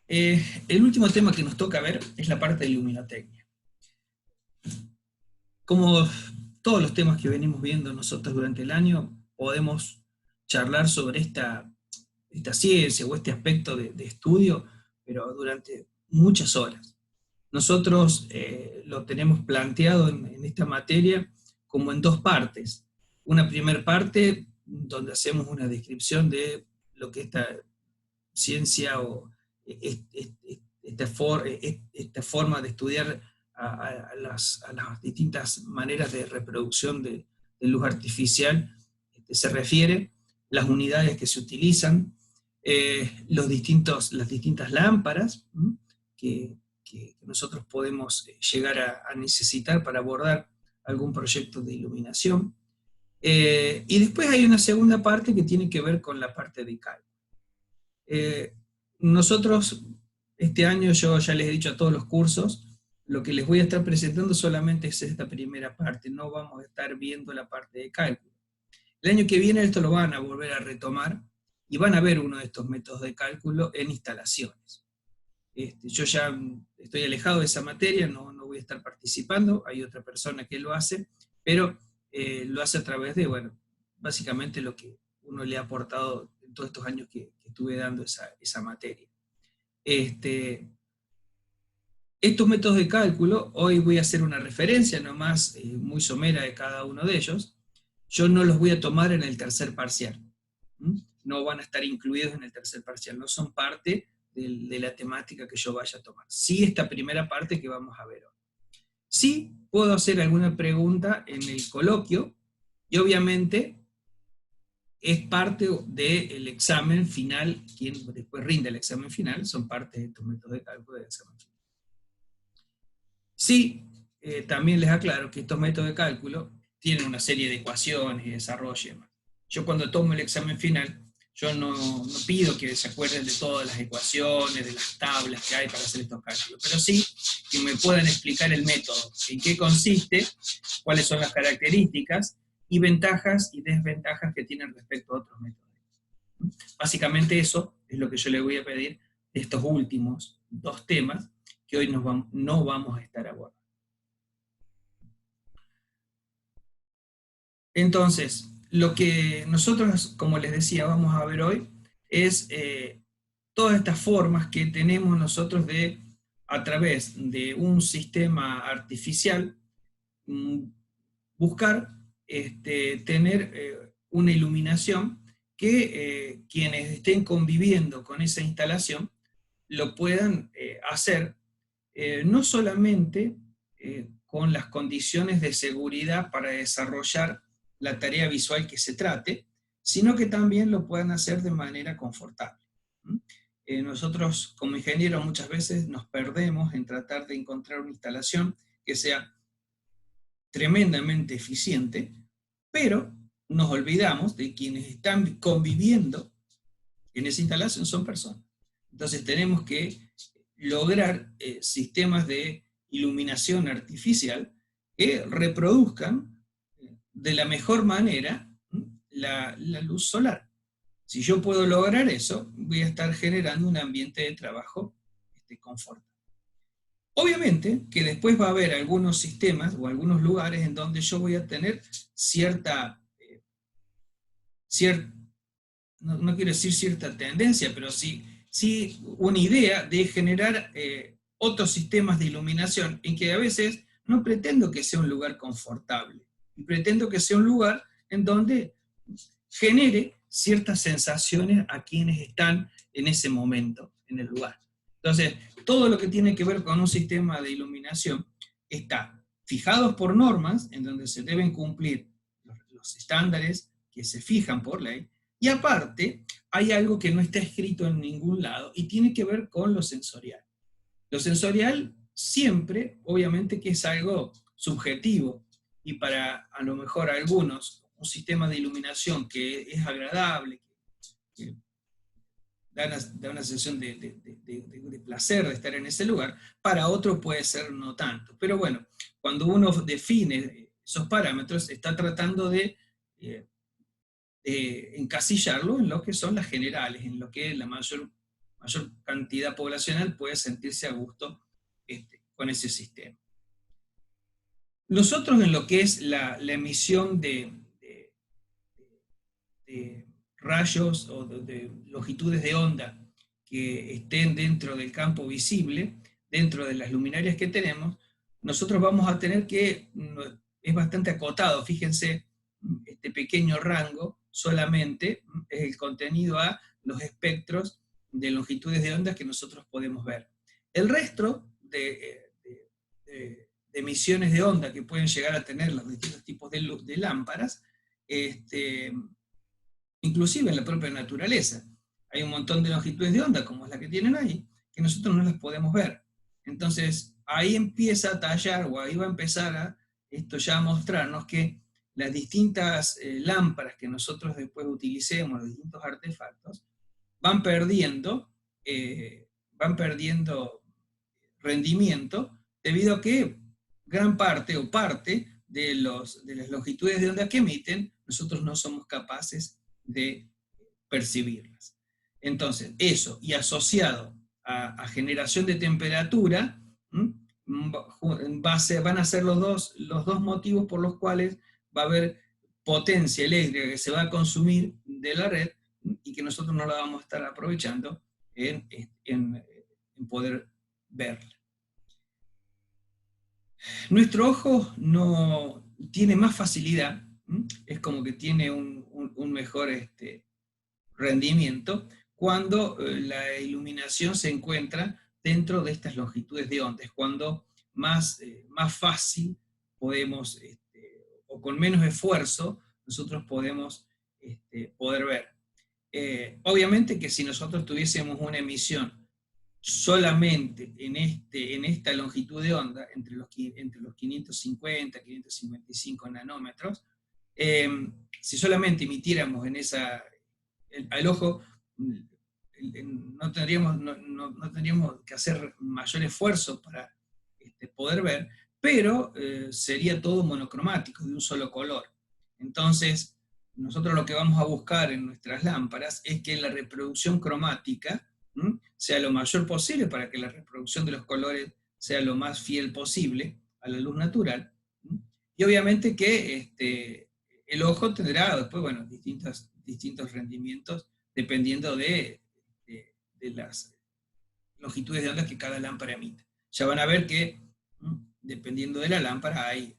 El último tema que nos toca ver es la parte de iluminotecnia. Como todos los temas que venimos viendo nosotros durante el año, podemos charlar sobre esta ciencia o este aspecto de estudio, pero durante muchas horas. Nosotros lo tenemos planteado en esta materia como en dos partes. Una primera parte donde hacemos una descripción de lo que esta ciencia o esta forma de estudiar a las distintas maneras de reproducción de luz artificial se refiere, las unidades que se utilizan, las distintas lámparas que nosotros podemos llegar a necesitar para abordar algún proyecto de iluminación. Y después hay una segunda parte que tiene que ver con la parte de cálculo. Nosotros, este año yo ya les he dicho a todos los cursos, lo que les voy a estar presentando solamente es esta primera parte, no vamos a estar viendo la parte de cálculo. El año que viene esto lo van a volver a retomar y van a ver uno de estos métodos de cálculo en instalaciones. Yo ya estoy alejado de esa materia, no voy a estar participando, hay otra persona que lo hace, pero lo hace a través de, bueno, básicamente lo que uno le ha aportado en todos estos años que estuve dando esa materia. Estos métodos de cálculo, hoy voy a hacer una referencia nomás muy somera de cada uno de ellos. Yo no los voy a tomar en el tercer parcial. No van a estar incluidos en el tercer parcial, no son parte de la temática que yo vaya a tomar. Sí, esta primera parte que vamos a ver hoy. Sí, puedo hacer alguna pregunta en el coloquio, y obviamente es parte del examen final, quien después rinde el examen final, son parte de estos métodos de cálculo del examen final. Sí, también les aclaro que estos métodos de cálculo tienen una serie de ecuaciones y desarrollo y demás. Yo cuando tomo el examen final, yo no pido que se acuerden de todas las ecuaciones, de las tablas que hay para hacer estos cálculos, pero sí que me puedan explicar el método, en qué consiste, cuáles son las características y ventajas y desventajas que tienen respecto a otros métodos. Básicamente eso es lo que yo le voy a pedir de estos últimos dos temas que hoy no vamos a estar abordando. Entonces, lo que nosotros, como les decía, vamos a ver hoy es todas estas formas que tenemos nosotros de, a través de un sistema artificial, buscar tener una iluminación que quienes estén conviviendo con esa instalación lo puedan hacer no solamente con las condiciones de seguridad para desarrollar la tarea visual que se trate, sino que también lo puedan hacer de manera confortable. Nosotros como ingenieros muchas veces nos perdemos en tratar de encontrar una instalación que sea tremendamente eficiente, pero nos olvidamos de quienes están conviviendo en esa instalación son personas. Entonces tenemos que lograr sistemas de iluminación artificial que reproduzcan de la mejor manera la luz solar. Si yo puedo lograr eso, voy a estar generando un ambiente de trabajo confortable. Obviamente que después va a haber algunos sistemas o algunos lugares en donde yo voy a tener no quiero decir cierta tendencia, pero sí una idea de generar otros sistemas de iluminación en que a veces no pretendo que sea un lugar confortable, y pretendo que sea un lugar en donde genere ciertas sensaciones a quienes están en ese momento en el lugar. Entonces, todo lo que tiene que ver con un sistema de iluminación está fijados por normas en donde se deben cumplir los estándares que se fijan por ley, y aparte hay algo que no está escrito en ningún lado y tiene que ver con lo sensorial. Lo sensorial siempre, obviamente que es algo subjetivo, y para a lo mejor algunos un sistema de iluminación que es agradable, que da una sensación de placer de estar en ese lugar, para otro puede ser no tanto. Pero bueno, cuando uno define esos parámetros, está tratando de encasillarlo en lo que son las generales, en lo que la mayor mayor cantidad poblacional puede sentirse a gusto con ese sistema. Nosotros en lo que es la emisión de rayos o de longitudes de onda que estén dentro del campo visible, dentro de las luminarias que tenemos, nosotros vamos a tener que, es bastante acotado, fíjense, este pequeño rango solamente es el contenido a los espectros de longitudes de ondas que nosotros podemos ver. El resto de emisiones de onda que pueden llegar a tener los distintos tipos de lámparas, inclusive en la propia naturaleza. Hay un montón de longitudes de onda, como es la que tienen ahí, que nosotros no las podemos ver. Entonces, ahí empieza a tallar, o ahí va a empezar esto ya a mostrarnos que las distintas lámparas que nosotros después utilicemos, los distintos artefactos, van perdiendo rendimiento, debido a que gran parte o parte de las longitudes de onda que emiten, nosotros no somos capaces de percibirlas. Entonces, eso, y asociado a generación de temperatura, van a ser los dos motivos por los cuales va a haber potencia eléctrica que se va a consumir de la red y que nosotros no la vamos a estar aprovechando en poder verla. Nuestro ojo no tiene más facilidad, es como que tiene un mejor rendimiento cuando la iluminación se encuentra dentro de estas longitudes de onda, es cuando más fácil podemos, o con menos esfuerzo, nosotros podemos poder ver. Obviamente que si nosotros tuviésemos una emisión solamente en esta longitud de onda, entre los 550 y 555 nanómetros, si solamente emitiéramos en esa, al ojo, no tendríamos que hacer mayor esfuerzo para poder ver, pero sería todo monocromático, de un solo color. Entonces, nosotros lo que vamos a buscar en nuestras lámparas es que la reproducción cromática sea lo mayor posible para que la reproducción de los colores sea lo más fiel posible a la luz natural. Y obviamente que el ojo tendrá después, bueno, distintos rendimientos dependiendo de las longitudes de ondas que cada lámpara emite. Ya van a ver que, dependiendo de la lámpara, hay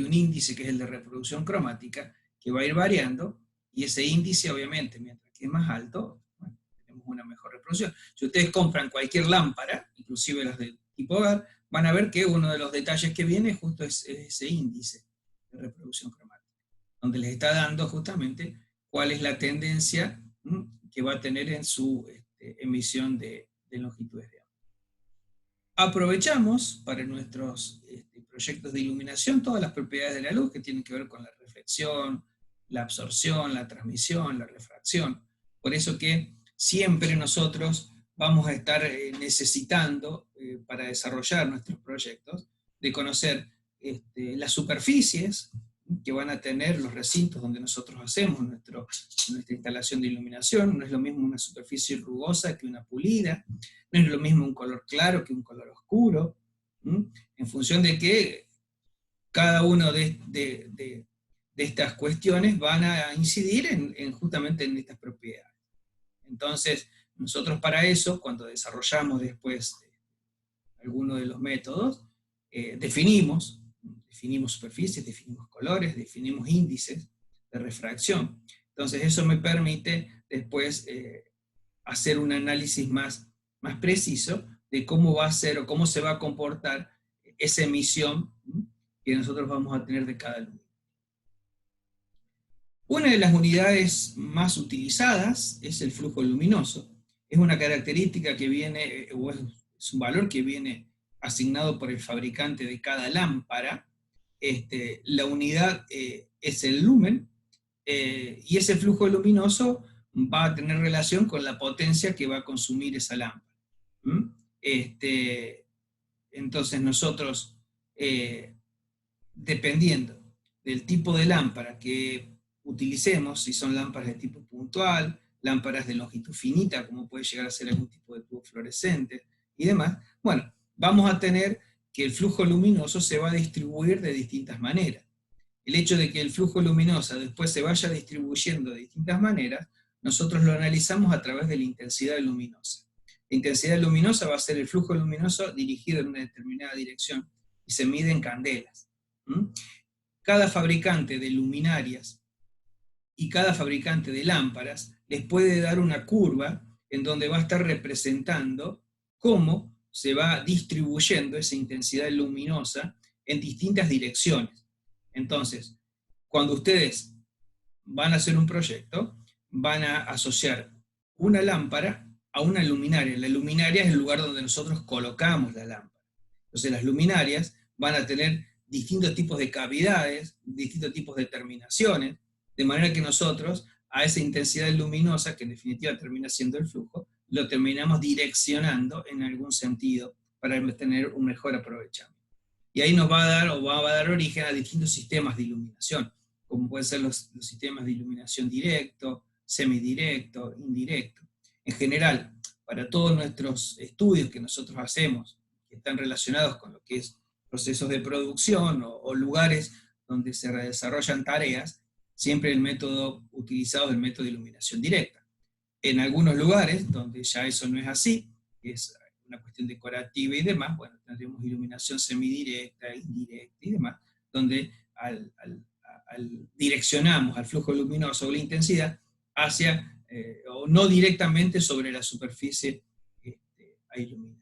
un índice que es el de reproducción cromática, que va a ir variando, y ese índice, obviamente, mientras que es más alto, bueno, tenemos una mejor reproducción. Si ustedes compran cualquier lámpara, inclusive las de tipo hogar, van a ver que uno de los detalles que viene justo es ese índice de reproducción cromática, donde les está dando justamente cuál es la tendencia que va a tener en su emisión de longitudes de onda. Aprovechamos para nuestros proyectos de iluminación todas las propiedades de la luz que tienen que ver con la reflexión, la absorción, la transmisión, la refracción. Por eso que siempre nosotros vamos a estar necesitando, para desarrollar nuestros proyectos, de conocer las superficies que van a tener los recintos donde nosotros hacemos nuestra instalación de iluminación. No es lo mismo una superficie rugosa que una pulida, no es lo mismo un color claro que un color oscuro, en función de que cada uno de estas cuestiones van a incidir justamente en estas propiedades. Entonces, nosotros para eso, cuando desarrollamos después alguno de los métodos, definimos superficies, definimos colores, definimos índices de refracción. Entonces eso me permite después hacer un análisis más preciso de cómo va a ser o cómo se va a comportar esa emisión que nosotros vamos a tener de cada luz. Una de las unidades más utilizadas es el flujo luminoso. Es una característica que viene, o es un valor que viene asignado por el fabricante de cada lámpara. La unidad es el lumen, y ese flujo luminoso va a tener relación con la potencia que va a consumir esa lámpara. Entonces nosotros, dependiendo del tipo de lámpara que utilicemos, si son lámparas de tipo puntual, lámparas de longitud finita, como puede llegar a ser algún tipo de tubo fluorescente y demás, bueno, vamos a tener que el flujo luminoso se va a distribuir de distintas maneras. El hecho de que el flujo luminoso después se vaya distribuyendo de distintas maneras, nosotros lo analizamos a través de la intensidad luminosa. La intensidad luminosa va a ser el flujo luminoso dirigido en una determinada dirección y se mide en candelas. Cada fabricante de luminarias y cada fabricante de lámparas les puede dar una curva en donde va a estar representando cómo se va distribuyendo esa intensidad luminosa en distintas direcciones. Entonces, cuando ustedes van a hacer un proyecto, van a asociar una lámpara a una luminaria. La luminaria es el lugar donde nosotros colocamos la lámpara. Entonces las luminarias van a tener distintos tipos de cavidades, distintos tipos de terminaciones, de manera que nosotros a esa intensidad luminosa, que en definitiva termina siendo el flujo, lo terminamos direccionando en algún sentido para tener un mejor aprovechamiento. Y ahí nos va a dar, o va a dar origen a distintos sistemas de iluminación, como pueden ser los sistemas de iluminación directo, semidirecto, indirecto. En general, para todos nuestros estudios que nosotros hacemos, que están relacionados con lo que es procesos de producción o lugares donde se desarrollan tareas, siempre el método utilizado es el método de iluminación directa. En algunos lugares donde ya eso no es así, es una cuestión decorativa y demás, bueno, tendremos iluminación semidirecta, indirecta y demás, donde direccionamos al flujo luminoso o la intensidad hacia, o no directamente sobre la superficie a iluminar.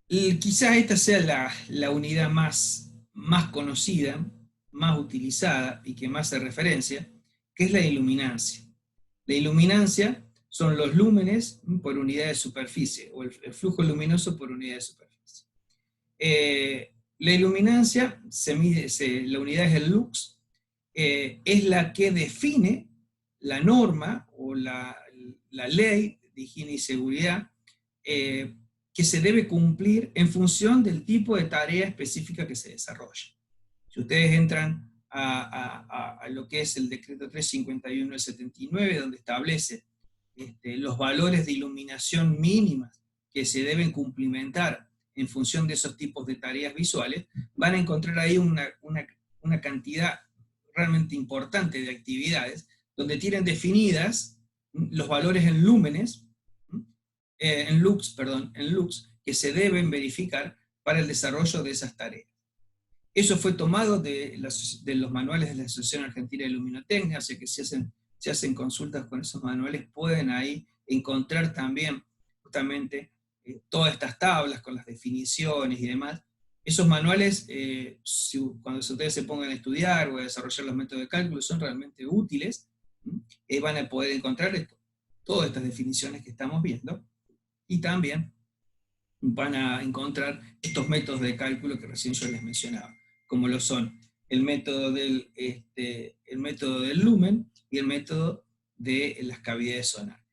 Quizás esta sea la unidad más conocida, más utilizada y que más se referencia, que es la iluminancia. La iluminancia son los lúmenes por unidad de superficie, o el flujo luminoso por unidad de superficie. La iluminancia, la unidad es el lux, es la que define la norma o la ley de higiene y seguridad que se debe cumplir en función del tipo de tarea específica que se desarrolla. Si ustedes entran a lo que es el decreto 351 del 79, donde establece los valores de iluminación mínimas que se deben cumplimentar en función de esos tipos de tareas visuales, van a encontrar ahí una cantidad realmente importante de actividades, donde tienen definidas los valores en lúmenes, en lux, que se deben verificar para el desarrollo de esas tareas. Eso fue tomado de los manuales de la Asociación Argentina de Luminotecnia, así que si hacen consultas con esos manuales pueden ahí encontrar también justamente todas estas tablas con las definiciones y demás. Esos manuales, cuando ustedes se pongan a estudiar o a desarrollar los métodos de cálculo, son realmente útiles, van a poder encontrar todas estas definiciones que estamos viendo, y también van a encontrar estos métodos de cálculo que recién yo les mencionaba, como lo son el método del lumen y el método de las cavidades sonares.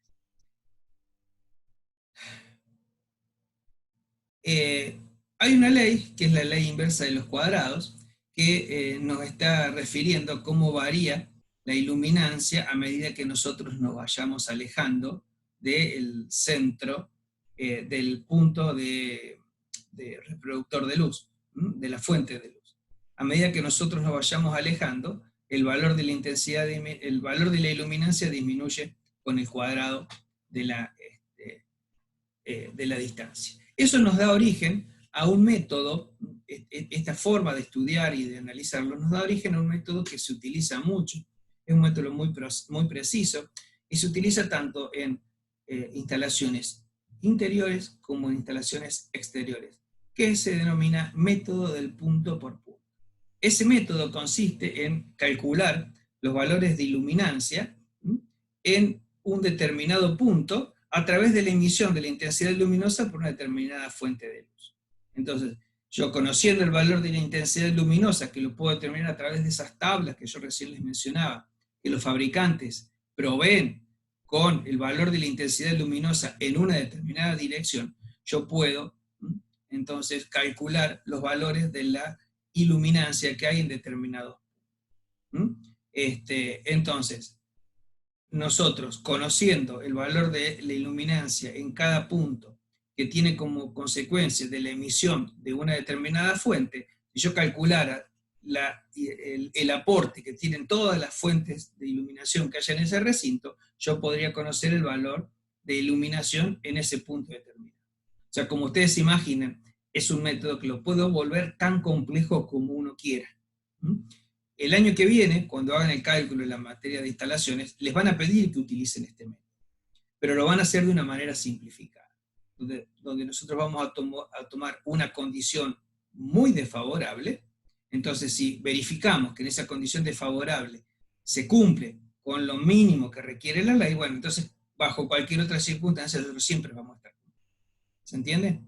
Hay una ley, que es la ley inversa de los cuadrados, que nos está refiriendo a cómo varía la iluminancia a medida que nosotros nos vayamos alejando del centro, del punto de reproductor de luz, de la fuente de luz. A medida que nosotros nos vayamos alejando, el valor de la intensidad, el valor de la iluminancia disminuye con el cuadrado de la distancia. Eso nos da origen a un método, esta forma de estudiar y de analizarlo, nos da origen a un método que se utiliza mucho, es un método muy preciso, y se utiliza tanto en instalaciones interiores como en instalaciones exteriores, que se denomina método del punto por punto. Ese método consiste en calcular los valores de iluminancia en un determinado punto a través de la emisión de la intensidad luminosa por una determinada fuente de luz. Entonces, yo conociendo el valor de la intensidad luminosa, que lo puedo determinar a través de esas tablas que yo recién les mencionaba, que los fabricantes proveen con el valor de la intensidad luminosa en una determinada dirección, yo puedo entonces calcular los valores de la iluminancia que hay en determinados puntos. Entonces, nosotros, conociendo el valor de la iluminancia en cada punto, que tiene como consecuencia de la emisión de una determinada fuente, si yo calculara el aporte que tienen todas las fuentes de iluminación que haya en ese recinto, yo podría conocer el valor de iluminación en ese punto determinado. O sea, como ustedes imaginen, es un método que lo puedo volver tan complejo como uno quiera. El año que viene, cuando hagan el cálculo en la materia de instalaciones, les van a pedir que utilicen este método, pero lo van a hacer de una manera simplificada, donde nosotros vamos a tomar una condición muy desfavorable. Entonces, si verificamos que en esa condición desfavorable se cumple con lo mínimo que requiere la ley, bueno, entonces, bajo cualquier otra circunstancia, nosotros siempre vamos a estar. ¿Se entiende?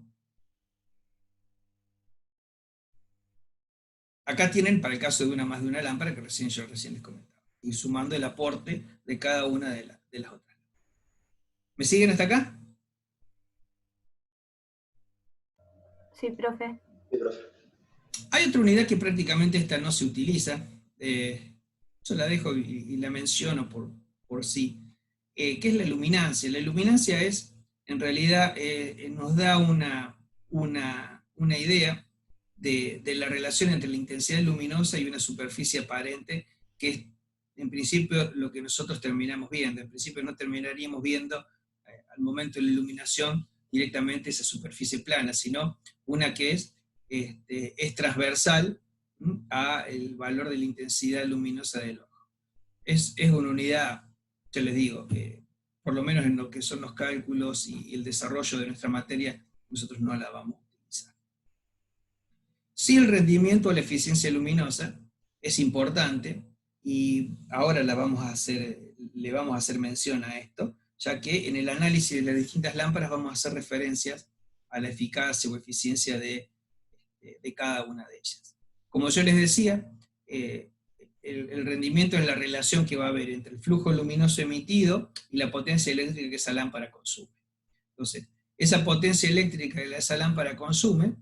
Acá tienen para el caso de más de una lámpara que yo recién les comentaba, y sumando el aporte de cada una de las otras. ¿Me siguen hasta acá? Sí, profe. Sí, profe. Hay otra unidad que prácticamente esta no se utiliza, yo la dejo y la menciono por sí, que es la luminancia. La luminancia es, en realidad, nos da una idea de la relación entre la intensidad luminosa y una superficie aparente, que es en principio lo que nosotros terminamos viendo. En principio no terminaríamos viendo al momento de la iluminación directamente esa superficie plana, sino una que es transversal al valor de la intensidad luminosa del ojo. Es una unidad, yo les digo, por lo menos en lo que son los cálculos y el desarrollo de nuestra materia, nosotros no la vamos a utilizar. Sí, el rendimiento o la eficiencia luminosa es importante, y ahora le vamos a hacer mención a esto, ya que en el análisis de las distintas lámparas vamos a hacer referencias a la eficacia o eficiencia de cada una de ellas. Como yo les decía, el rendimiento es la relación que va a haber entre el flujo luminoso emitido y la potencia eléctrica que esa lámpara consume. Entonces, esa potencia eléctrica que esa lámpara consume,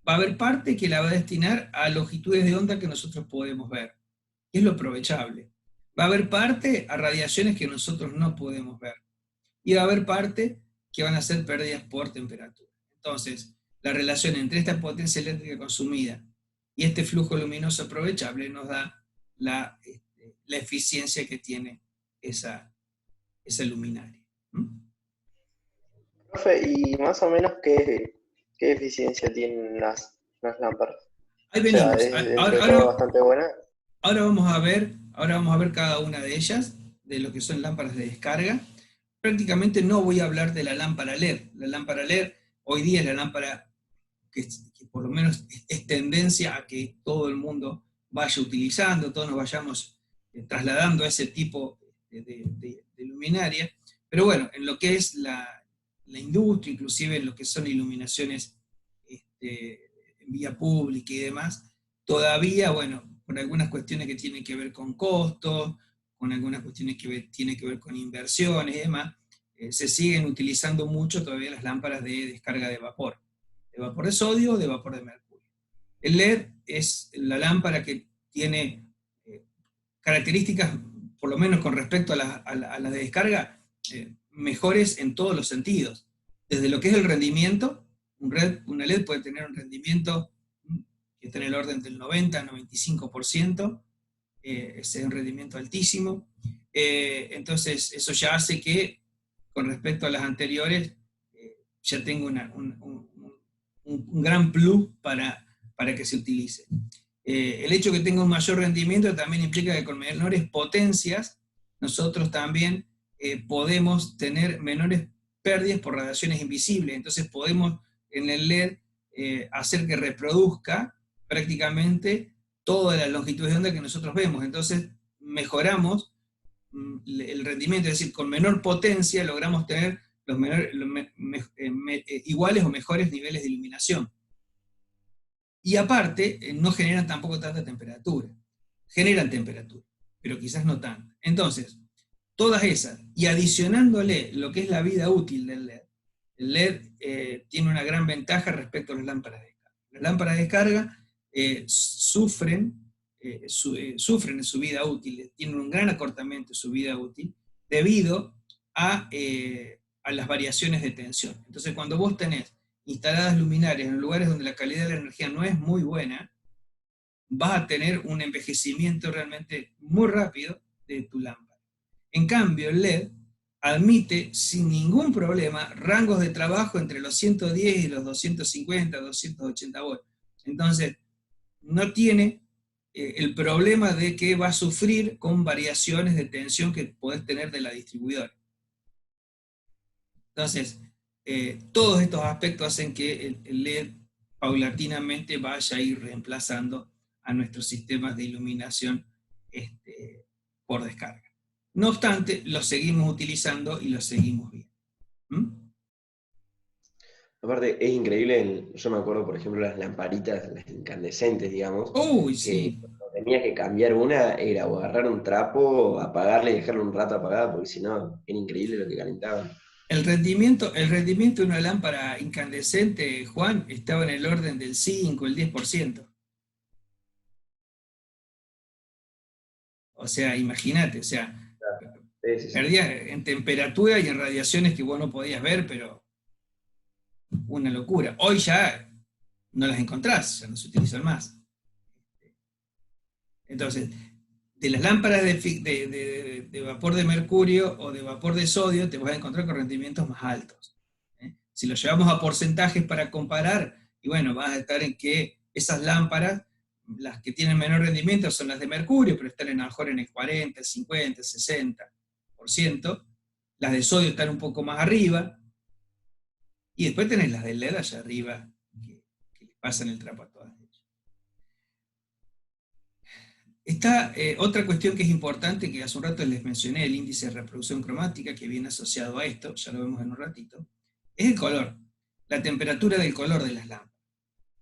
va a haber parte que la va a destinar a longitudes de onda que nosotros podemos ver, que es lo aprovechable. Va a haber parte a radiaciones que nosotros no podemos ver. Y va a haber parte que van a ser pérdidas por temperatura. Entonces, la relación entre esta potencia eléctrica consumida y este flujo luminoso aprovechable nos da la eficiencia que tiene esa luminaria. Profe, ¿y más o menos qué eficiencia tienen las lámparas? Ahí O sea, venimos. ¿es dentro de todo bastante buena? Ahora vamos a ver cada una de ellas, de lo que son lámparas de descarga. Prácticamente no voy a hablar de la lámpara LED. La lámpara LED hoy día es la lámpara que por lo menos es tendencia a que todo el mundo vaya utilizando, todos nos vayamos trasladando a ese tipo de luminaria. Pero bueno, en lo que es la industria, inclusive en lo que son iluminaciones en vía pública y demás, todavía, bueno, por algunas cuestiones que tienen que ver con costos, con algunas cuestiones que tienen que ver con inversiones y demás, se siguen utilizando mucho todavía las lámparas de descarga de vapor de sodio o de vapor de mercurio. El LED es la lámpara que tiene características, por lo menos con respecto a la de descarga, mejores en todos los sentidos. Desde lo que es el rendimiento, una LED puede tener un rendimiento que está en el orden del 90-95%, ese es un rendimiento altísimo. Entonces, eso ya hace que, con respecto a las anteriores, ya tenga un gran plus para que se utilice. El hecho de que tenga un mayor rendimiento también implica que con menores potencias, nosotros también podemos tener menores pérdidas por radiaciones invisibles. Entonces podemos en el LED hacer que reproduzca prácticamente toda la longitud de onda que nosotros vemos. Entonces mejoramos el rendimiento, es decir, con menor potencia logramos tener iguales o mejores niveles de iluminación. Y aparte, no generan tampoco tanta temperatura. Generan temperatura, pero quizás no tanta. Entonces, todas esas, y adicionándole lo que es la vida útil del LED, el LED tiene una gran ventaja respecto a las lámparas de descarga. Las lámparas de descarga sufren sufren en su vida útil, tienen un gran acortamiento en su vida útil, debido a las variaciones de tensión. Entonces, cuando vos tenés instaladas luminarias en lugares donde la calidad de la energía no es muy buena, vas a tener un envejecimiento realmente muy rápido de tu lámpara. En cambio, el LED admite sin ningún problema rangos de trabajo entre los 110 y los 250, 280 volts. Entonces, no tiene el problema de que va a sufrir con variaciones de tensión que podés tener de la distribuidora. Entonces, todos estos aspectos hacen que el LED paulatinamente vaya a ir reemplazando a nuestros sistemas de iluminación por descarga. No obstante, los seguimos utilizando y los seguimos viendo. ¿Mm? Aparte, es increíble, yo me acuerdo, por ejemplo, las lamparitas, las incandescentes, digamos, Uy, que sí. cuando tenías que cambiar una, era o agarrar un trapo, apagarla y dejarla un rato apagada, porque si no, era increíble lo que calentaban. El rendimiento de una lámpara incandescente, Juan, estaba en el orden del 5, el 10%. O sea, imagínate, o sea, Sí, sí, sí. perdías en temperatura y en radiaciones que vos no podías ver, pero una locura. Hoy ya no las encontrás, ya no se utilizan más. Entonces, de las lámparas de vapor de mercurio o de vapor de sodio, te vas a encontrar con rendimientos más altos. Si lo llevamos a porcentajes para comparar, y bueno, vas a estar en que esas lámparas, las que tienen menor rendimiento son las de mercurio, pero están a lo mejor en el 40, 50, 60%. Las de sodio están un poco más arriba, y después tenés las de LED allá arriba, que les pasan el trapo a todas ellas. Está otra cuestión que es importante, que hace un rato les mencioné, el índice de reproducción cromática, que viene asociado a esto, ya lo vemos en un ratito, es el color, la temperatura del color de las lámparas.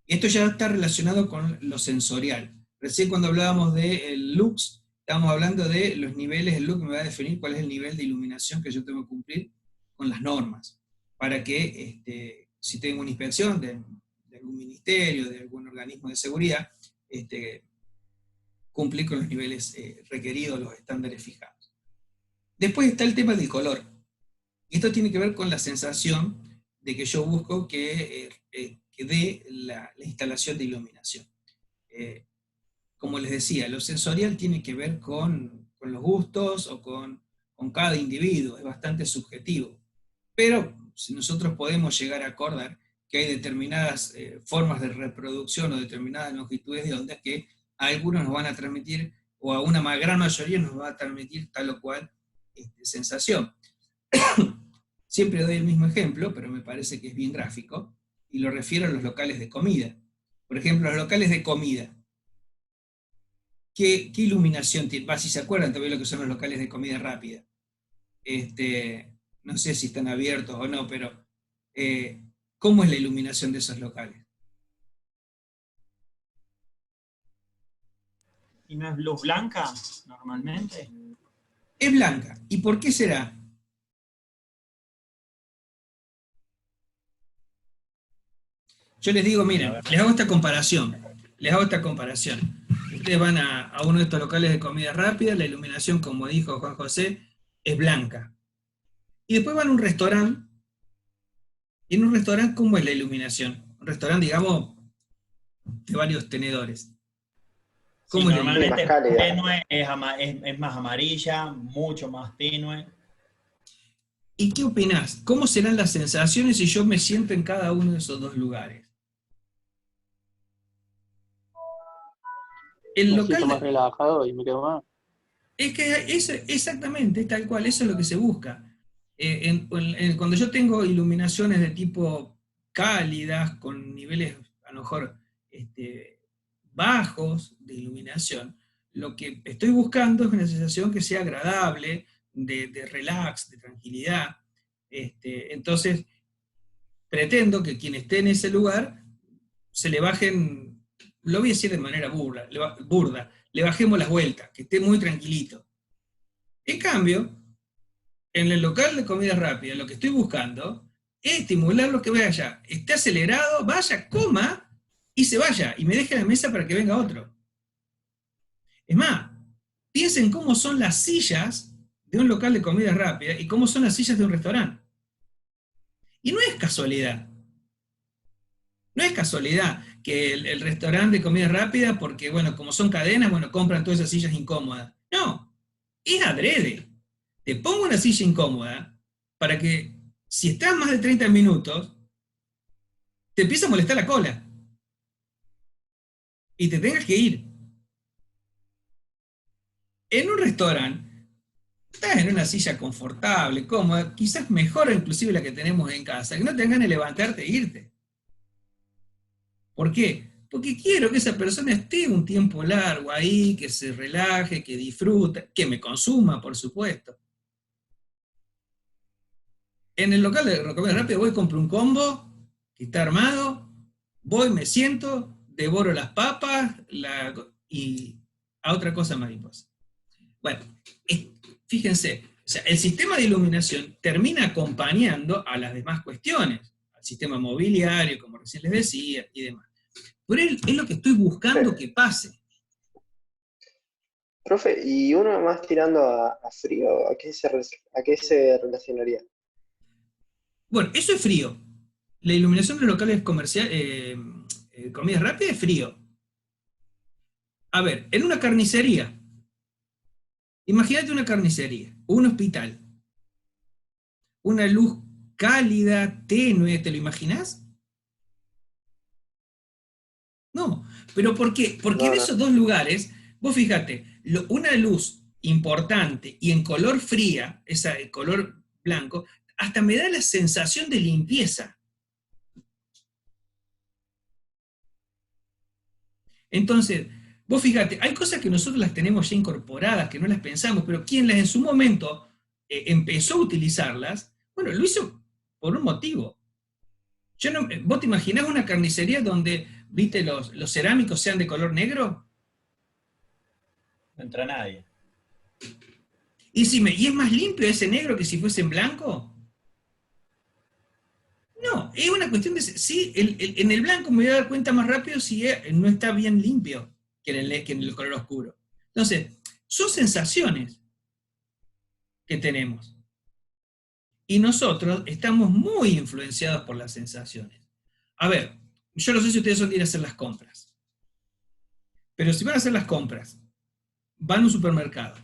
Y esto ya está relacionado con lo sensorial. Recién cuando hablábamos del lux, estábamos hablando de los niveles, el lux me va a definir cuál es el nivel de iluminación que yo tengo que cumplir con las normas, para que si tengo una inspección de algún ministerio, de algún organismo de seguridad, cumplir con los niveles requeridos, los estándares fijados. Después está el tema del color. Y esto tiene que ver con la sensación de que yo busco que dé la instalación de iluminación. Como les decía, lo sensorial tiene que ver con los gustos o con cada individuo, es bastante subjetivo. Pero si nosotros podemos llegar a acordar que hay determinadas formas de reproducción o determinadas longitudes de ondas que a algunos nos van a transmitir, o a una gran mayoría nos va a transmitir tal o cual sensación. Siempre doy el mismo ejemplo, pero me parece que es bien gráfico, y lo refiero a los locales de comida. Por ejemplo, los locales de comida. ¿Qué iluminación tienen? Si se acuerdan también lo que son los locales de comida rápida. No sé si están abiertos o no, pero ¿cómo es la iluminación de esos locales? ¿Y no es luz blanca normalmente? Es blanca. ¿Y por qué será? Yo les digo, miren, les hago esta comparación. Ustedes van a uno de estos locales de comida rápida, la iluminación, como dijo Juan José, es blanca. Y después van a un restaurante, y en un restaurante, ¿cómo es la iluminación? Un restaurante, digamos, de varios tenedores. Sí, normalmente más cálida? tenue, es más amarilla, mucho más tenue. ¿Y qué opinás? ¿Cómo serán las sensaciones si yo me siento en cada uno de esos dos lugares? El Me local siento más relajado y me quedo más. es que exactamente, es tal cual, eso es lo que se busca. Cuando yo tengo iluminaciones de tipo cálidas, con niveles a lo mejor bajos de iluminación, lo que estoy buscando es una sensación que sea agradable, de relax, de tranquilidad. Entonces, pretendo que quien esté en ese lugar se le bajen, lo voy a decir de manera burda, le bajemos las vueltas, que esté muy tranquilito. En cambio, en el local de comida rápida, lo que estoy buscando es estimularlo que vaya, esté acelerado, vaya, coma y se vaya, y me deje la mesa para que venga otro. Es más, piensen cómo son las sillas de un local de comida rápida y cómo son las sillas de un restaurante. Y no es casualidad. No es casualidad que el restaurante de comida rápida, porque, bueno, como son cadenas, bueno, compran todas esas sillas incómodas. No, es adrede. Te pongo una silla incómoda para que, si estás más de 30 minutos, te empieza a molestar la cola. Y te tengas que ir. En un restaurante, estás en una silla confortable, cómoda, quizás mejor inclusive la que tenemos en casa, que no tengan que levantarte e irte. ¿Por qué? Porque quiero que esa persona esté un tiempo largo ahí, que se relaje, que disfrute, que me consuma, por supuesto. En el local de comida rápida voy, compro un combo, que está armado, voy, me siento, devoro las papas y a otra cosa mariposa. Bueno, fíjense, o sea, el sistema de iluminación termina acompañando a las demás cuestiones, al sistema mobiliario, como recién les decía, y demás. Pero es lo que estoy buscando que pase. Profe, y uno más tirando a frío, ¿a qué se relacionaría? Bueno, eso es frío. La iluminación de los locales comerciales, comida rápida es frío. A ver, en una carnicería, imagínate una carnicería, un hospital, una luz cálida, tenue, ¿te lo imaginás? No, pero ¿por qué? Porque No, en no. esos dos lugares, vos fíjate, una luz importante y en color fría, el color blanco, hasta me da la sensación de limpieza. Entonces, vos fíjate, hay cosas que nosotros las tenemos ya incorporadas, que no las pensamos, pero quien las en su momento empezó a utilizarlas, bueno, lo hizo por un motivo. ¿Vos te imaginás una carnicería donde, viste, los cerámicos sean de color negro? No entra nadie. Y decime, ¿y es más limpio ese negro que si fuese en blanco? No, es una cuestión de... Sí, en el blanco me voy a dar cuenta más rápido si no está bien limpio que en el color oscuro. Entonces, son sensaciones que tenemos. Y nosotros estamos muy influenciados por las sensaciones. A ver, yo no sé si ustedes son de ir a hacer las compras. Pero si van a hacer las compras, van a un supermercado,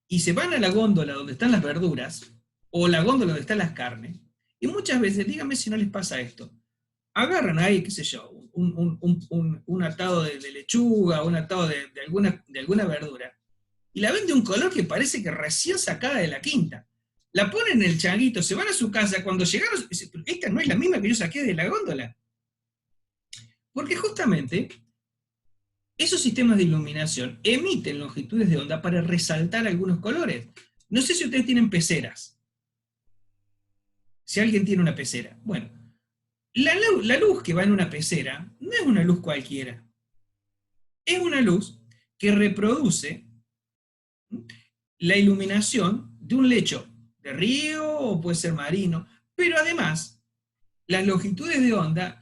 y se van a la góndola donde están las verduras, o la góndola donde están las carnes, y muchas veces, díganme si no les pasa esto, agarran ahí, qué sé yo, un atado de lechuga, un atado de alguna verdura, y la ven de un color que parece que recién sacada de la quinta. La ponen en el changuito, se van a su casa, cuando llegaron, dicen, esta no es la misma que yo saqué de la góndola. Porque justamente esos sistemas de iluminación emiten longitudes de onda para resaltar algunos colores. No sé si ustedes tienen peceras. Si alguien tiene una pecera. Bueno, la luz que va en una pecera no es una luz cualquiera. Es una luz que reproduce la iluminación de un lecho de río o puede ser marino, pero además las longitudes de onda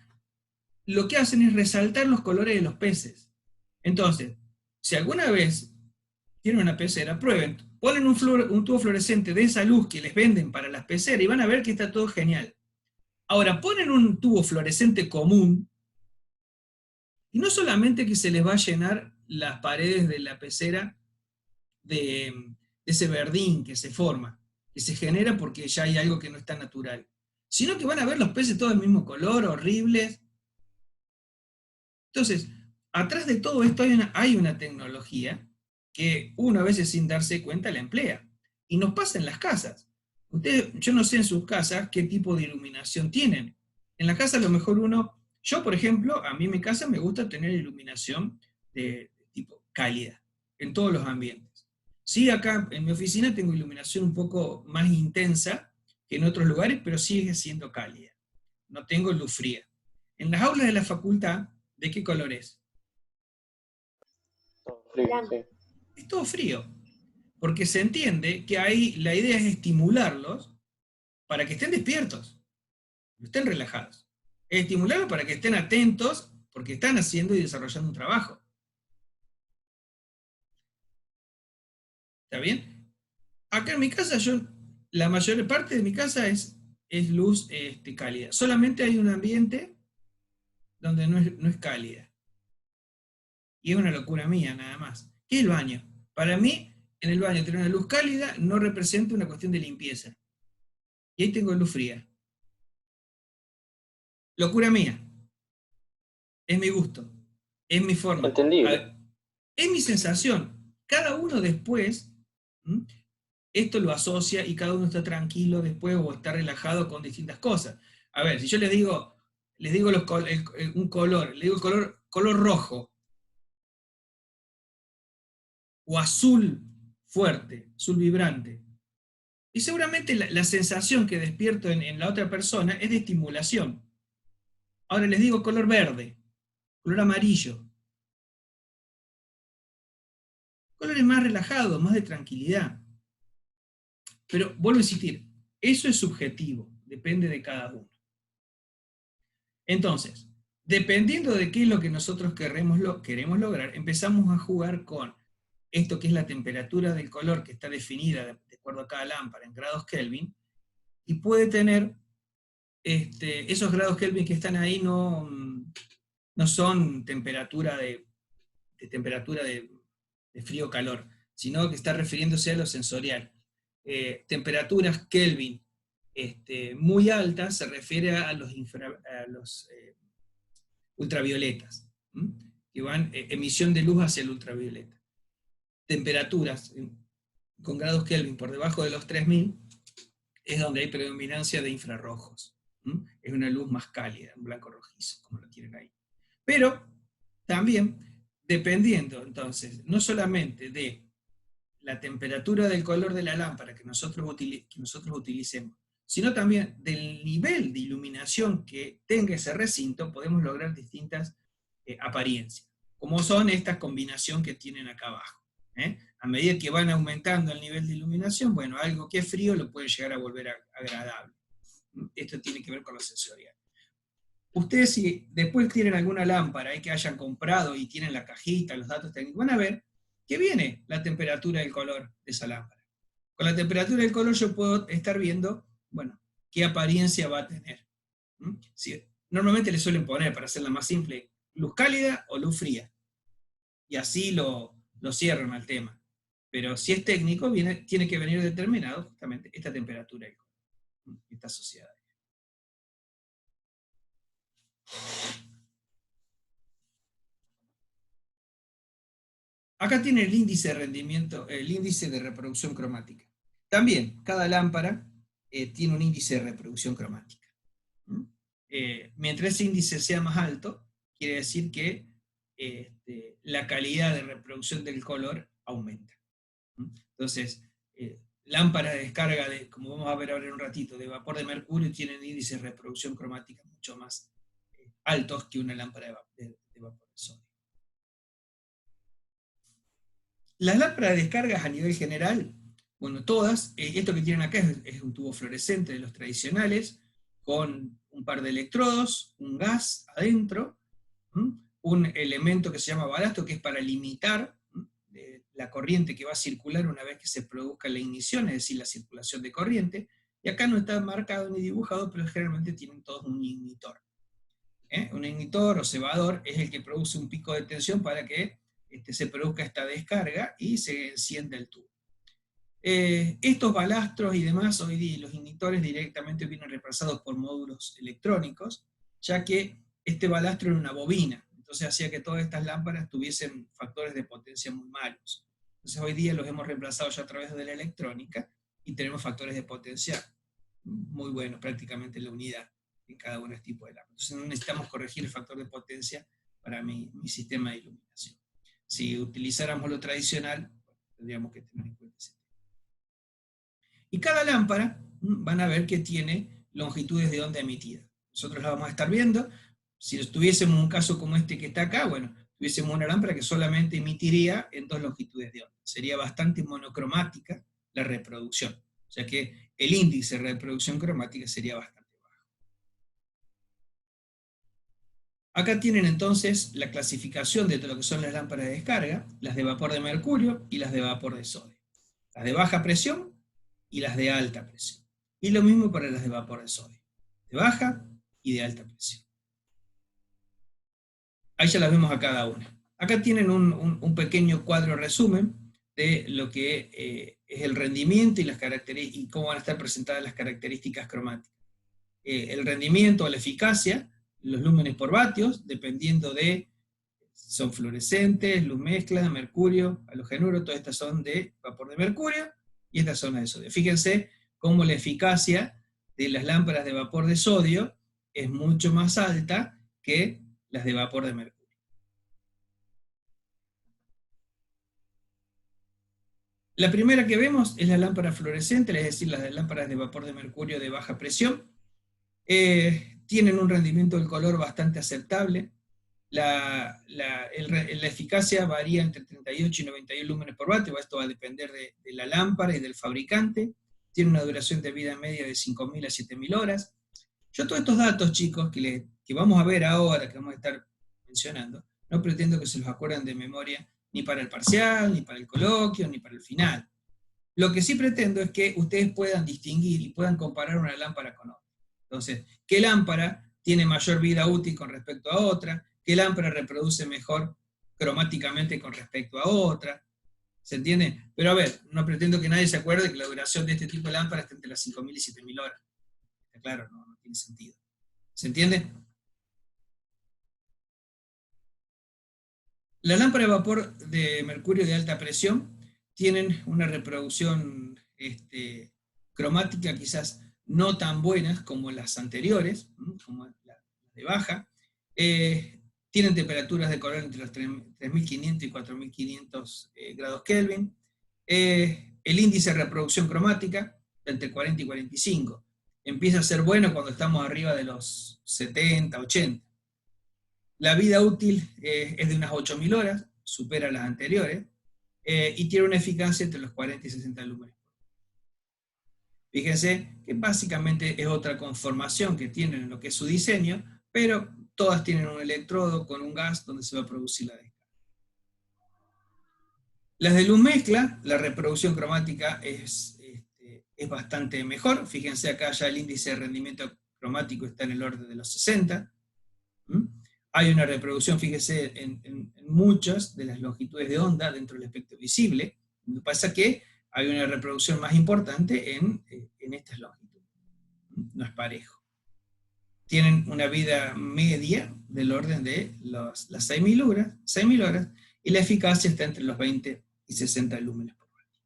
lo que hacen es resaltar los colores de los peces. Entonces, si alguna vez tienen una pecera, prueben, ponen un tubo fluorescente de esa luz que les venden para las peceras y van a ver que está todo genial. Ahora, ponen un tubo fluorescente común y no solamente que se les va a llenar las paredes de la pecera de ese verdín que se forma, que se genera porque ya hay algo que no está natural, sino que van a ver los peces todos del mismo color, horribles. Entonces, atrás de todo esto hay una tecnología que uno a veces sin darse cuenta la emplea. Y nos pasa en las casas. Yo no sé en sus casas qué tipo de iluminación tienen. En la casa a lo mejor yo por ejemplo, a mí en mi casa me gusta tener iluminación de tipo cálida, en todos los ambientes. Sí, acá en mi oficina tengo iluminación un poco más intensa que en otros lugares, pero sigue siendo cálida. No tengo luz fría. En las aulas de la facultad, ¿de qué color es? Todo frío, sí. Es todo frío, porque se entiende que ahí la idea es estimularlos para que estén despiertos, no estén relajados. Es estimularlos para que estén atentos, porque están haciendo y desarrollando un trabajo. ¿Está bien? Acá en mi casa, la mayor parte de mi casa es luz cálida. Solamente hay un ambiente donde no es cálida. Y es una locura mía, nada más. ¿Qué es el baño? Para mí, en el baño tener una luz cálida no representa una cuestión de limpieza. Y ahí tengo luz fría. Locura mía. Es mi gusto. Es mi forma. Entendible. Es mi sensación. Cada uno después, esto lo asocia y cada uno está tranquilo después o está relajado con distintas cosas. A ver, si yo les digo un color, les digo el color rojo, o azul fuerte, azul vibrante. Y seguramente la sensación que despierto en la otra persona es de estimulación. Ahora les digo color verde, color amarillo. Colores más relajados, más de tranquilidad. Pero vuelvo a insistir, eso es subjetivo, depende de cada uno. Entonces, dependiendo de qué es lo que nosotros queremos lograr, empezamos a jugar con esto que es la temperatura del color que está definida de acuerdo a cada lámpara en grados Kelvin, y puede tener, esos grados Kelvin que están ahí no son temperatura de frío o calor, sino que está refiriéndose a lo sensorial. Temperaturas Kelvin muy altas se refiere a los ultravioletas, que van emisión de luz hacia el ultravioleta. Temperaturas con grados Kelvin por debajo de los 3000 es donde hay predominancia de infrarrojos. Es una luz más cálida, un blanco rojizo, como lo tienen ahí. Pero también, dependiendo entonces, no solamente de la temperatura del color de la lámpara que nosotros utilicemos, sino también del nivel de iluminación que tenga ese recinto, podemos lograr distintas apariencias, como son esta combinación que tienen acá abajo. A medida que van aumentando el nivel de iluminación, bueno, algo que es frío lo puede llegar a volver agradable. Esto tiene que ver con lo sensorial. Ustedes, si después tienen alguna lámpara que hayan comprado y tienen la cajita, los datos técnicos, van a ver que viene la temperatura del color de esa lámpara. Con la temperatura del color yo puedo estar viendo, bueno, qué apariencia va a tener. Sí, normalmente le suelen poner, para hacerla más simple, luz cálida o luz fría. Y así lo cierran al tema. Pero si es técnico, tiene que venir determinado justamente esta temperatura del color, esta sociedad. Acá tiene el índice de rendimiento, el índice de reproducción cromática. También, cada lámpara tiene un índice de reproducción cromática. Mientras ese índice sea más alto, quiere decir que la calidad de reproducción del color aumenta. Entonces, lámparas de descarga, como vamos a ver ahora en un ratito, de vapor de mercurio, tienen índices de reproducción cromática mucho más altos que una lámpara de vapor de sodio. Las lámparas de descargas a nivel general, bueno, todas, esto que tienen acá es un tubo fluorescente de los tradicionales, con un par de electrodos, un gas adentro, un elemento que se llama balasto, que es para limitar la corriente que va a circular una vez que se produzca la ignición, es decir, la circulación de corriente, y acá no está marcado ni dibujado, pero generalmente tienen todos un ignitor. Un ignitor o cebador es el que produce un pico de tensión para que se produzca esta descarga y se encienda el tubo. Estos balastros y demás, hoy día los ignitores directamente vienen reemplazados por módulos electrónicos, ya que este balastro era una bobina, entonces hacía que todas estas lámparas tuviesen factores de potencia muy malos. Entonces hoy día los hemos reemplazado ya a través de la electrónica y tenemos factores de potencia muy buenos, prácticamente en la unidad en cada uno de estos tipos de lámparas. Entonces no necesitamos corregir el factor de potencia para mi sistema de iluminación. Si utilizáramos lo tradicional, tendríamos que tener en cuenta ese tema. Y cada lámpara, van a ver que tiene longitudes de onda emitida. Nosotros la vamos a estar viendo. Si tuviésemos un caso como este que está acá, bueno, tuviésemos una lámpara que solamente emitiría en 2 longitudes de onda. Sería bastante monocromática la reproducción. O sea que el índice de reproducción cromática sería bastante bajo. Acá tienen entonces la clasificación de todo lo que son las lámparas de descarga, las de vapor de mercurio y las de vapor de sodio. las de baja presión y las de alta presión. Y lo mismo para las de vapor de sodio, de baja y de alta presión. Ahí ya las vemos a cada una. Acá tienen un pequeño cuadro resumen de lo que es el rendimiento y, y cómo van a estar presentadas las características cromáticas. El rendimiento o la eficacia, los lúmenes por vatios, dependiendo de si son fluorescentes, luz mezcla, mercurio, halogenuro, todas estas son de vapor de mercurio, y estas son las de sodio. Fíjense cómo la eficacia de las lámparas de vapor de sodio es mucho más alta que las de vapor de mercurio. La primera que vemos es la lámpara fluorescente, es decir, las lámparas de vapor de mercurio de baja presión. Tienen un rendimiento del color bastante aceptable. La eficacia varía entre 38 y 91 lúmenes por vatio, esto va a depender de la lámpara y del fabricante. Tiene una duración de vida media de 5.000 a 7.000 horas. Yo todos estos datos, chicos, que vamos a ver ahora, que vamos a estar mencionando, no pretendo que se los acuerden de memoria ni para el parcial, ni para el coloquio, ni para el final. Lo que sí pretendo es que ustedes puedan distinguir y puedan comparar una lámpara con otra. Entonces, ¿qué lámpara tiene mayor vida útil con respecto a otra? ¿Qué lámpara reproduce mejor cromáticamente con respecto a otra? ¿Se entiende? Pero a ver, no pretendo que nadie se acuerde que la duración de este tipo de lámpara está entre las 5.000 y 7.000 horas. Está claro, no tiene sentido. ¿Se entiende? Las lámparas de vapor de mercurio de alta presión tienen una reproducción cromática quizás no tan buenas como las anteriores, como las de baja. Tienen temperaturas de color entre los 3.500 y 4.500 grados Kelvin. El índice de reproducción cromática, entre 40 y 45. Empieza a ser bueno cuando estamos arriba de los 70, 80. La vida útil es de unas 8.000 horas, supera las anteriores, y tiene una eficacia entre los 40 y 60 lúmenes. Fíjense que básicamente es otra conformación que tienen en lo que es su diseño, pero todas tienen un electrodo con un gas donde se va a producir la descarga. Las de luz mezcla, la reproducción cromática es bastante mejor. Fíjense acá ya el índice de rendimiento cromático está en el orden de los 60. Hay una reproducción, fíjese, en muchas de las longitudes de onda dentro del espectro visible. Lo que pasa que hay una reproducción más importante en estas longitudes. No es parejo. Tienen una vida media del orden de las 6.000 horas, y la eficacia está entre los 20 y 60 lúmenes por vatio.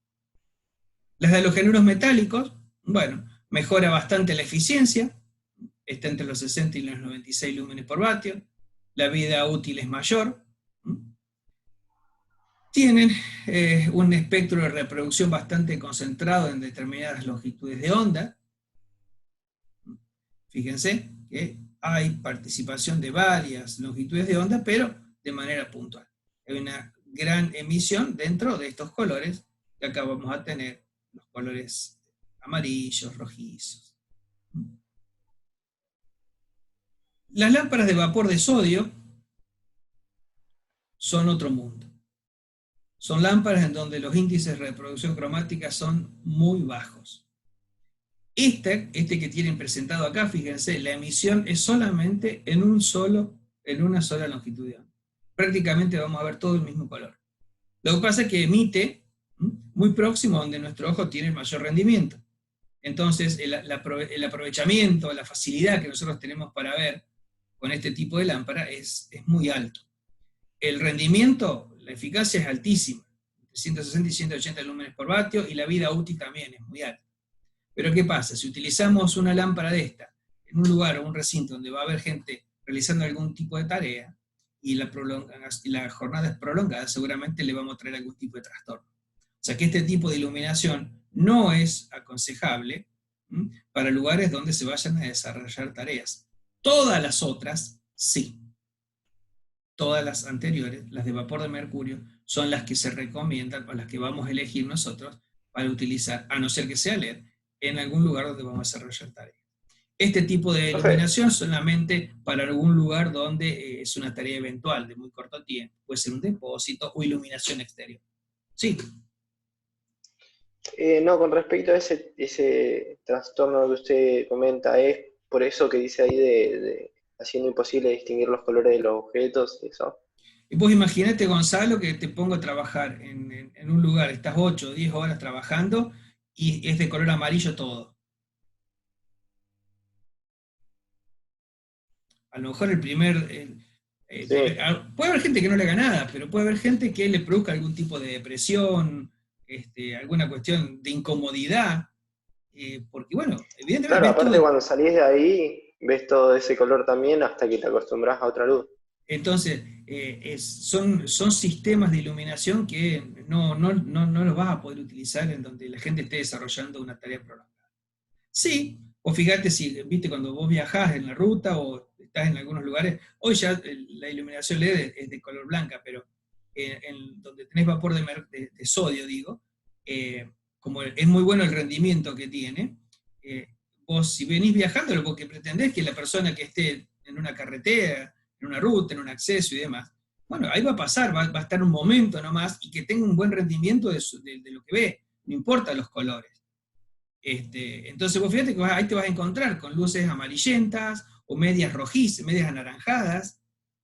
Las de halogenuros metálicos, bueno, mejora bastante la eficiencia, está entre los 60 y los 96 lúmenes por vatio. La vida útil es mayor. Tienen un espectro de reproducción bastante concentrado en determinadas longitudes de onda. Fíjense que hay participación de varias longitudes de onda, pero de manera puntual. Hay una gran emisión dentro de estos colores, que acá vamos a tener los colores amarillos, rojizos. Las lámparas de vapor de sodio son otro mundo. Son lámparas en donde los índices de reproducción cromática son muy bajos. Este que tienen presentado acá, fíjense, la emisión es solamente en una sola longitud de onda. Prácticamente vamos a ver todo el mismo color. Lo que pasa es que emite muy próximo donde nuestro ojo tiene el mayor rendimiento. Entonces, el aprovechamiento, la facilidad que nosotros tenemos para ver con este tipo de lámpara es muy alto. El rendimiento, la eficacia es altísima, entre 160 y 180 lúmenes por vatio, y la vida útil también es muy alta. Pero ¿qué pasa? Si utilizamos una lámpara de esta en un lugar o un recinto donde va a haber gente realizando algún tipo de tarea, y la jornada es prolongada, seguramente le vamos a traer algún tipo de trastorno. O sea que este tipo de iluminación no es aconsejable para lugares donde se vayan a desarrollar tareas. Todas las otras, sí. Todas las anteriores, las de vapor de mercurio, son las que se recomiendan o las que vamos a elegir nosotros para utilizar, a no ser que sea LED, en algún lugar donde vamos a desarrollar tareas. Este tipo de iluminación solamente para algún lugar donde es una tarea eventual de muy corto tiempo, puede ser un depósito o iluminación exterior. Sí. No, con respecto a ese trastorno que usted comenta, ¿es por eso que dice ahí de haciendo imposible distinguir los colores de los objetos y eso? Y vos imaginate, Gonzalo, que te pongo a trabajar en un lugar, estás 8 o 10 horas trabajando y es de color amarillo todo. A lo mejor el primer... Sí, puede haber gente que no le haga nada, pero puede haber gente que le produzca algún tipo de depresión, alguna cuestión de incomodidad, porque bueno, evidentemente claro, ves aparte todo. cuando salís de ahí, ves todo ese color también hasta que te acostumbras a otra luz. Entonces, son sistemas de iluminación que no los vas a poder utilizar en donde la gente esté desarrollando una tarea prolongada. Sí, o fíjate si, viste, cuando vos viajás en la ruta o estás en algunos lugares, hoy ya la iluminación LED es de color blanca, pero en donde tenés vapor de sodio, digo, como es muy bueno el rendimiento que tiene, eh, vos si venís viajando, lo que pretendés es que la persona que esté en una carretera, en una ruta, en un acceso y demás, bueno, ahí va a pasar, va a estar un momento nomás y que tenga un buen rendimiento de lo que ve, no importa los colores. Entonces vos fíjate que ahí te vas a encontrar con luces amarillentas o medias rojizas, medias anaranjadas.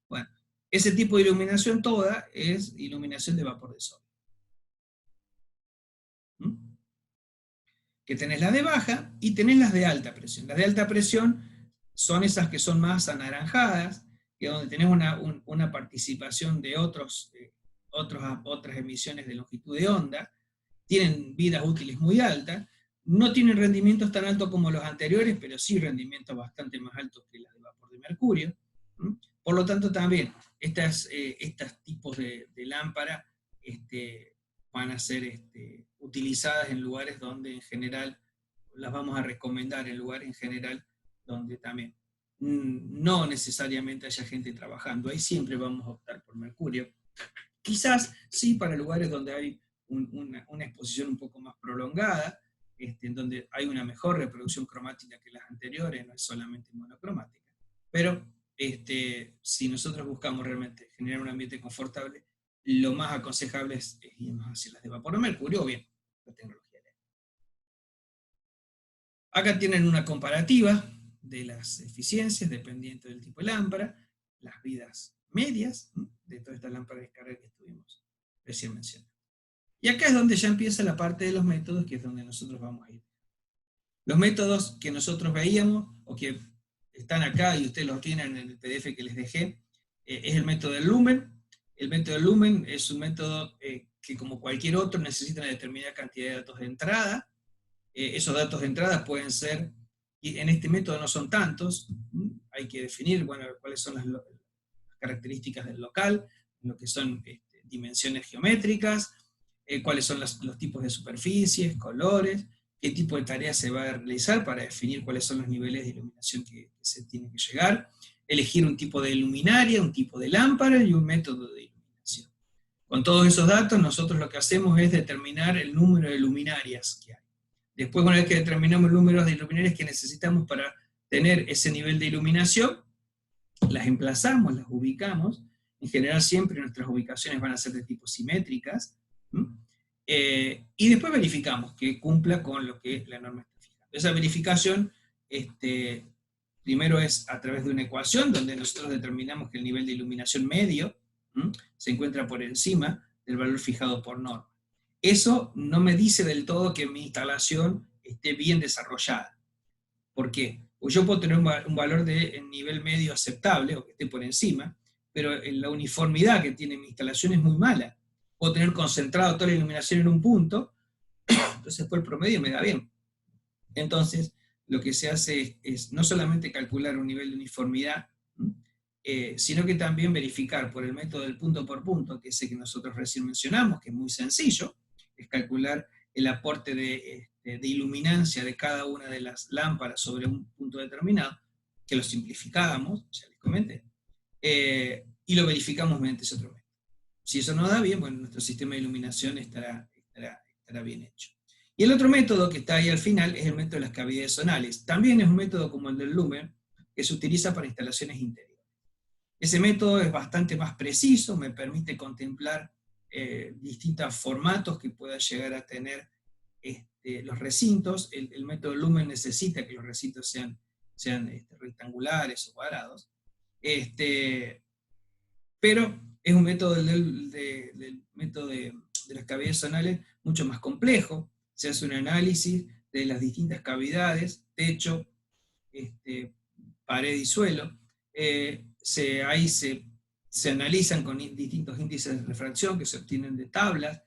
Bueno, ese tipo de iluminación toda es iluminación de vapor de sodio. ¿Mm? Que tenés las de baja y tenés las de alta presión. Las de alta presión son esas que son más anaranjadas, que donde tenés una participación de otras emisiones de longitud de onda, tienen vidas útiles muy altas, no tienen rendimientos tan altos como los anteriores, pero sí rendimientos bastante más altos que las de vapor de mercurio. Por lo tanto, también estos tipos de lámpara van a ser utilizadas en lugares donde en general las vamos a recomendar, en lugares en general donde también no necesariamente haya gente trabajando. Ahí siempre vamos a optar por mercurio. Quizás sí para lugares donde hay una exposición un poco más prolongada, en donde hay una mejor reproducción cromática que las anteriores, no es solamente monocromática. Pero si nosotros buscamos realmente generar un ambiente confortable, lo más aconsejable es irnos hacia las de vapor de mercurio o bien la tecnología LED. Acá tienen una comparativa de las eficiencias dependiente del tipo de lámpara, las vidas medias de toda esta lámpara de descarga que estuvimos recién mencionando. Y acá es donde ya empieza la parte de los métodos, que es donde nosotros vamos a ir. Los métodos que nosotros veíamos, o que están acá y ustedes los tienen en el PDF que les dejé, es el método del lumen. El método del lumen es un método que, como cualquier otro, necesita una determinada cantidad de datos de entrada. Esos datos de entrada pueden ser, y en este método no son tantos, hay que definir cuáles son las características del local, lo que son dimensiones geométricas, cuáles son los tipos de superficies, colores, qué tipo de tarea se va a realizar para definir cuáles son los niveles de iluminación que se tiene que llegar, elegir un tipo de luminaria, un tipo de lámpara y un método de iluminación. Con todos esos datos nosotros lo que hacemos es determinar el número de luminarias que hay. Después, una vez que determinamos el número de luminarias que necesitamos para tener ese nivel de iluminación, las emplazamos, las ubicamos. En general siempre nuestras ubicaciones van a ser de tipo simétricas, y después verificamos que cumpla con lo que la norma está fijando. Esa verificación primero es a través de una ecuación donde nosotros determinamos que el nivel de iluminación medio se encuentra por encima del valor fijado por norma. Eso no me dice del todo que mi instalación esté bien desarrollada. ¿Por qué? Pues yo puedo tener un valor de nivel medio aceptable, o que esté por encima, pero la uniformidad que tiene mi instalación es muy mala. Puedo tener concentrado toda la iluminación en un punto, entonces después el promedio me da bien. Entonces, lo que se hace es no solamente calcular un nivel de uniformidad, sino que también verificar por el método del punto por punto, que es el que nosotros recién mencionamos, que es muy sencillo, es calcular el aporte de iluminancia de cada una de las lámparas sobre un punto determinado, que lo simplificábamos, ya les comenté, y lo verificamos mediante ese otro método. Si eso no da bien, bueno, nuestro sistema de iluminación estará bien hecho. Y el otro método que está ahí al final es el método de las cavidades zonales. También es un método como el del lumen, que se utiliza para instalaciones interiores. Ese método es bastante más preciso, me permite contemplar distintos formatos que pueda llegar a tener los recintos, el método Lumen necesita que los recintos sean rectangulares o cuadrados, pero es un método del método de las cavidades zonales mucho más complejo. Se hace un análisis de las distintas cavidades, techo, pared y suelo. Ahí se analizan con distintos índices de refracción que se obtienen de tablas,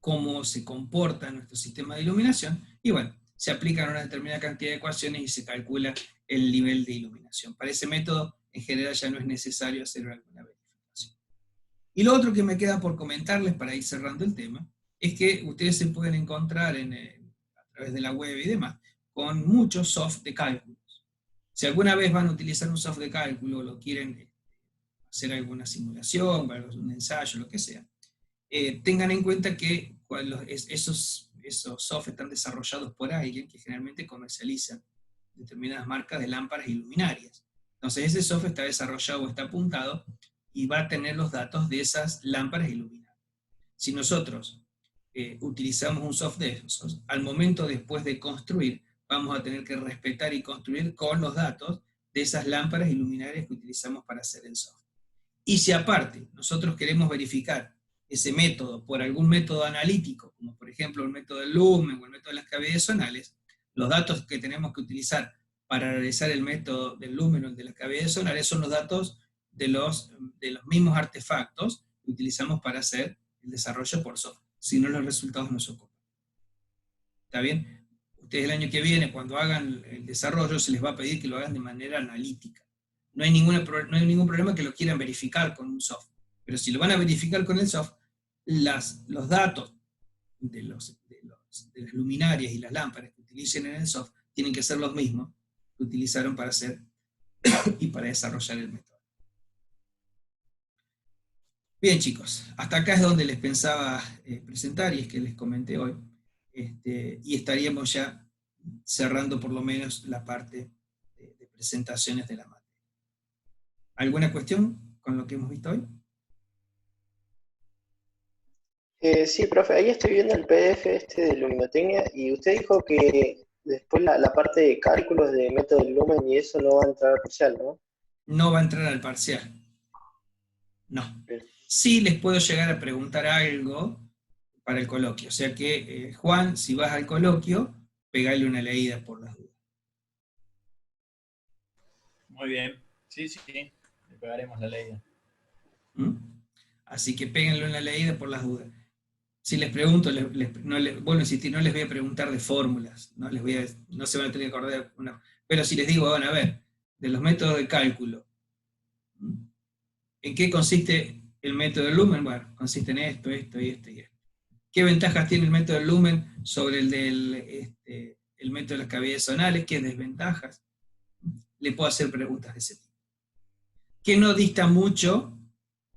cómo se comporta nuestro sistema de iluminación, y bueno, se aplican una determinada cantidad de ecuaciones y se calcula el nivel de iluminación. Para ese método, en general, ya no es necesario hacer alguna verificación. Y lo otro que me queda por comentarles para ir cerrando el tema, es que ustedes se pueden encontrar a través de la web y demás, con muchos soft de cálculos. Si alguna vez van a utilizar un soft de cálculo, o lo quieren hacer alguna simulación, un ensayo, lo que sea, tengan en cuenta que esos soft están desarrollados por alguien que generalmente comercializa determinadas marcas de lámparas y luminarias. Entonces ese soft está desarrollado o está apuntado y va a tener los datos de esas lámparas y luminarias. Si nosotros utilizamos un soft de esos, al momento después de construir, vamos a tener que respetar y construir con los datos de esas lámparas y luminarias que utilizamos para hacer el soft. Y si aparte nosotros queremos verificar ese método por algún método analítico, como por ejemplo el método del lumen o el método de las cavidades zonales, los datos que tenemos que utilizar para realizar el método del lumen o el de las cavidades zonales son los datos de los mismos artefactos que utilizamos para hacer el desarrollo por software. Si no, los resultados no se ocupan. ¿Está bien? Ustedes el año que viene, cuando hagan el desarrollo, se les va a pedir que lo hagan de manera analítica. No hay ningún problema que lo quieran verificar con un software. Pero si lo van a verificar con el software, los datos de las luminarias y las lámparas que utilicen en el software tienen que ser los mismos que utilizaron para hacer y para desarrollar el método. Bien, chicos, hasta acá es donde les pensaba presentar, y es que les comenté hoy, y estaríamos ya cerrando por lo menos la parte de presentaciones de la materia. ¿Alguna cuestión con lo que hemos visto hoy? Sí, profe, ahí estoy viendo el PDF de luminotecnia, y usted dijo que después la parte de cálculos de método del lumen y eso no va a entrar al parcial, ¿no? No va a entrar al parcial. No. Bien. Sí les puedo llegar a preguntar algo para el coloquio. O sea que, Juan, si vas al coloquio, pegale una leída por las dudas. Muy bien. Sí, le pegaremos la leída. ¿Mm? Así que péguenle una leída por las dudas. Si les pregunto, vuelvo a insistir, no les voy a preguntar de fórmulas, no se van a tener que acordar. Pero si les digo, bueno, a ver, de los métodos de cálculo, ¿en qué consiste el método del lumen? Bueno, consiste en esto, esto y esto y esto. ¿Qué ventajas tiene el método del lumen sobre el método de las cavidades zonales? ¿Qué desventajas? Le puedo hacer preguntas de ese tipo. Que no dista mucho,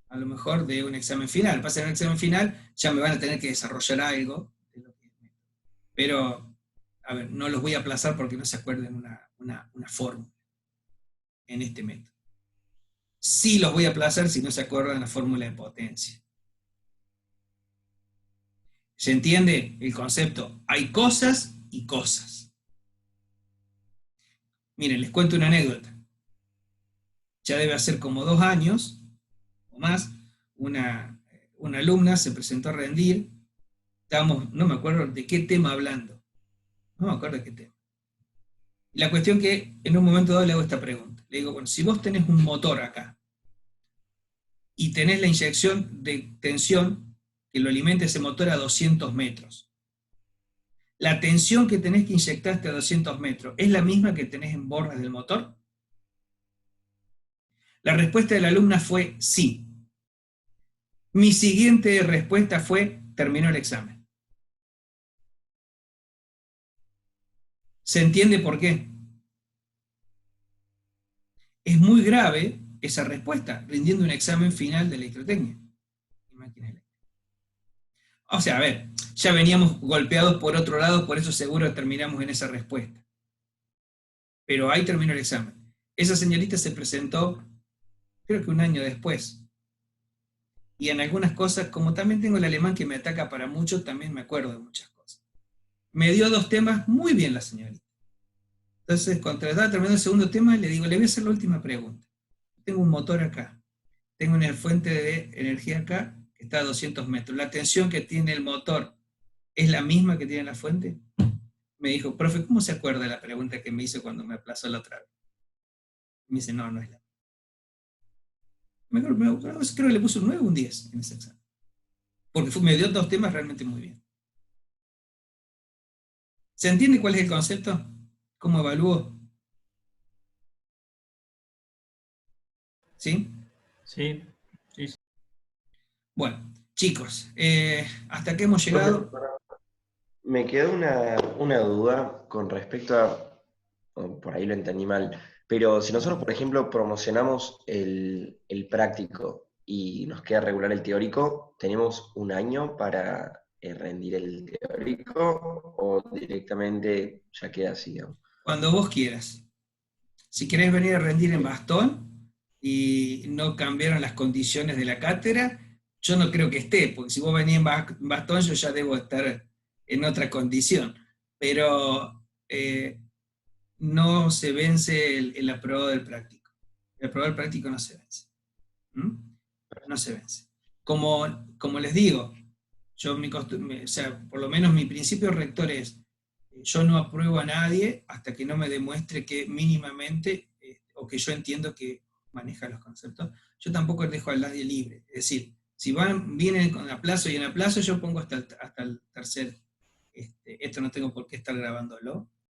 a lo mejor, de un examen final. Pasa en un examen final, ya me van a tener que desarrollar algo de lo que es método. Pero, a ver, no los voy a aplazar porque no se acuerden una fórmula en este método. Sí los voy a aplazar si no se acuerdan la fórmula de potencia. ¿Se entiende el concepto? Hay cosas y cosas. Miren, les cuento una anécdota. Ya debe hacer como 2 años, o más, una alumna se presentó a rendir, no me acuerdo de qué tema hablando, no me acuerdo de qué tema. Y la cuestión que en un momento dado le hago esta pregunta, le digo, bueno, si vos tenés un motor acá, y tenés la inyección de tensión que lo alimenta ese motor a 200 metros, ¿la tensión que tenés que inyectar hasta 200 metros es la misma que tenés en bordas del motor? La respuesta de la alumna fue sí. Mi siguiente respuesta fue, terminó el examen. ¿Se entiende por qué? Es muy grave esa respuesta, rindiendo un examen final de electrotecnia. O sea, a ver, ya veníamos golpeados por otro lado, por eso seguro terminamos en esa respuesta. Pero ahí terminó el examen. Esa señorita se presentó, creo que un año después. y en algunas cosas, como también tengo el alemán que me ataca para mucho, también me acuerdo de muchas cosas. Me dio 2 temas muy bien la señorita. Entonces, cuando estaba terminando el segundo tema, le digo, le voy a hacer la última pregunta. Tengo un motor acá, tengo una fuente de energía acá, que está a 200 metros. ¿La tensión que tiene el motor es la misma que tiene la fuente? Me dijo, profe, ¿cómo se acuerda de la pregunta que me hizo cuando me aplazó la otra vez? Me dice, no, no es la misma. Creo que le puso un 9 o un 10 en ese examen. Porque me dio 2 temas realmente muy bien. ¿Se entiende cuál es el concepto? ¿Cómo evalúo? ¿Sí? Sí, sí, sí. Bueno, chicos, hasta que hemos llegado. Me quedó una duda con respecto a, o por ahí lo entendí mal, pero si nosotros, por ejemplo, promocionamos el práctico y nos queda regular el teórico, ¿tenemos un año para rendir el teórico o directamente ya queda así, digamos? Cuando vos quieras. Si querés venir a rendir en bastón y no cambiaron las condiciones de la cátedra, yo no creo que esté, porque si vos venís en bastón yo ya debo estar en otra condición. Pero no se vence el aprobado del práctico. El aprobado del práctico no se vence. ¿Mm? No se vence. Como les digo, yo o sea, por lo menos mi principio rector es, yo no apruebo a nadie hasta que no me demuestre que mínimamente, o que yo entiendo que maneja los conceptos, yo tampoco dejo a nadie libre. Es decir, si vienen con aplazo y en aplazo, yo pongo hasta el tercer, esto no tengo por qué estar grabándolo,